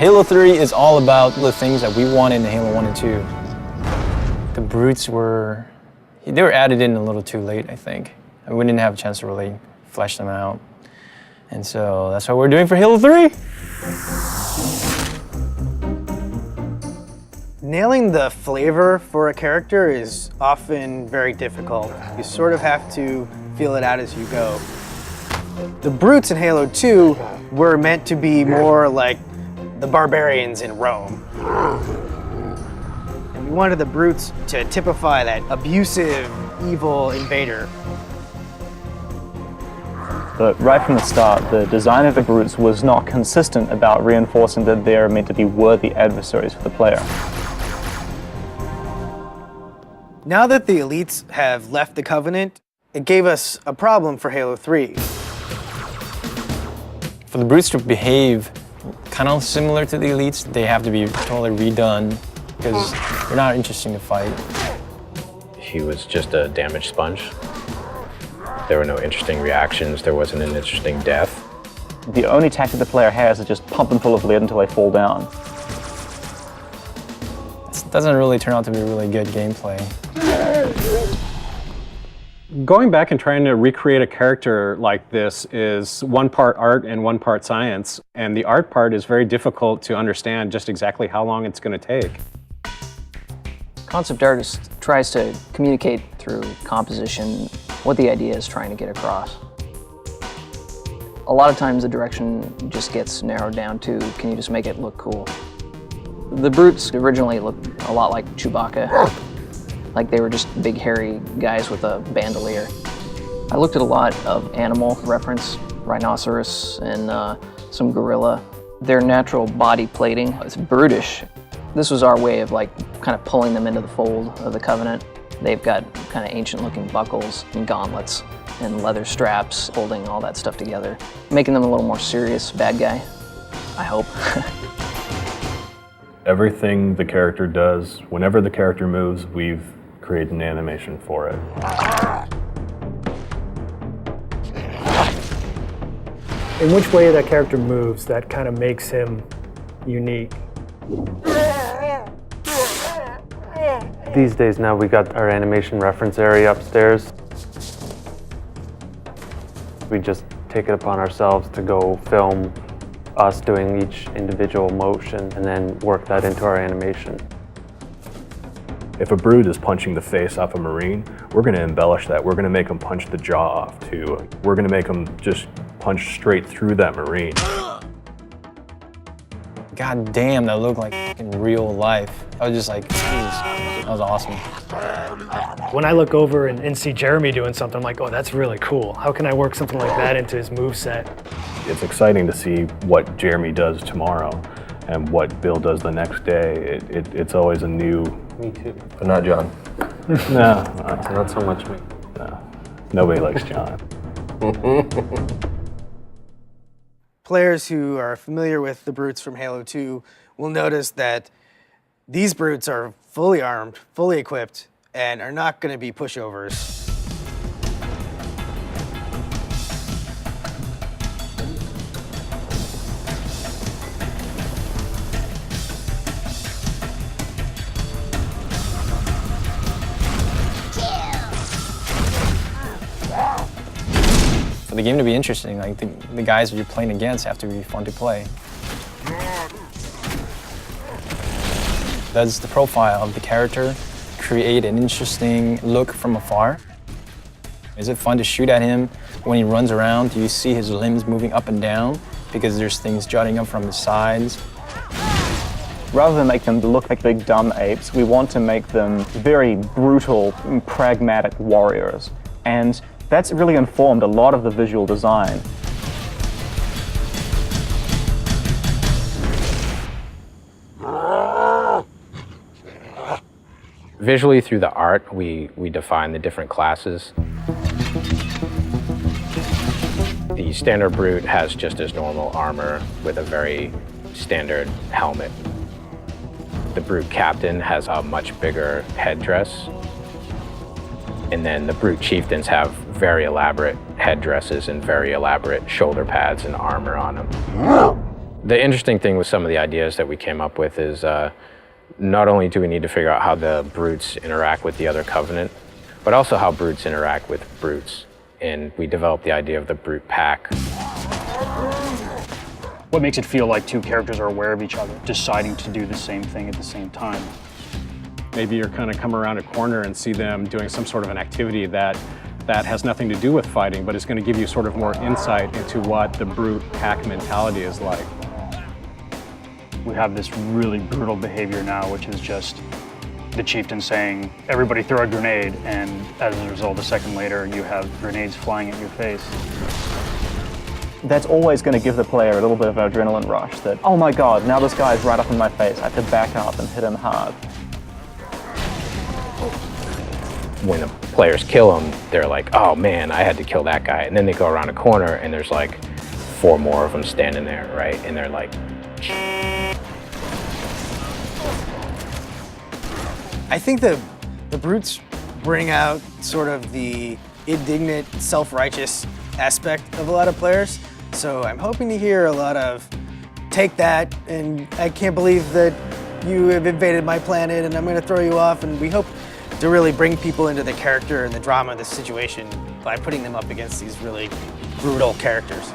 Halo 3 is all about the things that we wanted in Halo 1 and 2. The brutes were added in a little too late, I think. We didn't have a chance to really flesh them out. And so that's what we're doing for Halo 3. Nailing the flavor for a character is often very difficult. You sort of have to feel it out as you go. The brutes in Halo 2 were meant to be more like the barbarians in Rome. And we wanted the brutes to typify that abusive, evil invader. But right from the start, the design of the brutes was not consistent about reinforcing that they're meant to be worthy adversaries for the player. Now that the elites have left the Covenant, it gave us a problem for Halo 3. For the brutes to behave kind of similar to the elites, they have to be totally redone because they're not interesting to fight. He was just a damage sponge. There were no interesting reactions. There wasn't an interesting death. The only tactic the player has is just pump them full of lead until they fall down. This doesn't really turn out to be really good gameplay. Going back and trying to recreate a character like this is one part art and one part science, and the art part is very difficult to understand just exactly how long it's going to take. Concept artist tries to communicate through composition what the idea is trying to get across. A lot of times the direction just gets narrowed down to, can you just make it look cool? The brutes originally looked a lot like Chewbacca. Like they were just big hairy guys with a bandolier. I looked at a lot of animal reference, rhinoceros and some gorilla. Their natural body plating is brutish. This was our way of like kind of pulling them into the fold of the Covenant. They've got kind of ancient looking buckles and gauntlets and leather straps holding all that stuff together, making them a little more serious bad guy, I hope. Everything the character does, whenever the character moves, we've created an animation for it. In which way that character moves, that kind of makes him unique. These days now we got our animation reference area upstairs. We just take it upon ourselves to go film us doing each individual motion and then work that into our animation. If a brute is punching the face off a Marine, we're going to embellish that. We're going to make them punch the jaw off too. We're going to make them just punch straight through that Marine. God damn, that looked like in real life. I was just like, Jesus, that was awesome. When I look over and see Jeremy doing something, I'm like, oh, that's really cool. How can I work something like that into his moveset? It's exciting to see what Jeremy does tomorrow and what Bill does the next day. It's always a new... Me too. But not John. No, Not so much me. no. Nobody likes John. Players who are familiar with the brutes from Halo 2 will notice that these brutes are fully armed, fully equipped, and are not going to be pushovers. For the game to be interesting, like the guys you're playing against have to be fun to play. Does the profile of the character create an interesting look from afar? Is it fun to shoot at him when he runs around? Do you see his limbs moving up and down because there's things jutting up from the sides? Rather than make them look like big dumb apes, we want to make them very brutal, pragmatic warriors. And that's really informed a lot of the visual design. Visually through the art, we define the different classes. The standard brute has just his normal armor with a very standard helmet. The brute captain has a much bigger headdress. And then the brute chieftains have very elaborate headdresses and very elaborate shoulder pads and armor on them. The interesting thing with some of the ideas that we came up with is not only do we need to figure out how the brutes interact with the other Covenant, but also how brutes interact with brutes. And we developed the idea of the brute pack. What makes it feel like two characters are aware of each other, deciding to do the same thing at the same time? Maybe you're kind of come around a corner and see them doing some sort of an activity that has nothing to do with fighting, but is going to give you sort of more insight into what the brute pack mentality is like. We have this really brutal behavior now, which is just the chieftain saying, everybody throw a grenade, and as a result, a second later, you have grenades flying at your face. That's always going to give the player a little bit of an adrenaline rush that, oh my god, now this guy's right up in my face, I have to back up and hit him hard. When the players kill him, they're like, oh man, I had to kill that guy. And then they go around a corner and there's like 4 more of them standing there, right? And they're like, I think the brutes bring out sort of the indignant, self-righteous aspect of a lot of players. So I'm hoping to hear a lot of, take that, and I can't believe that you have invaded my planet and I'm gonna throw you off. And we hope to really bring people into the character and the drama of the situation by putting them up against these really brutal characters.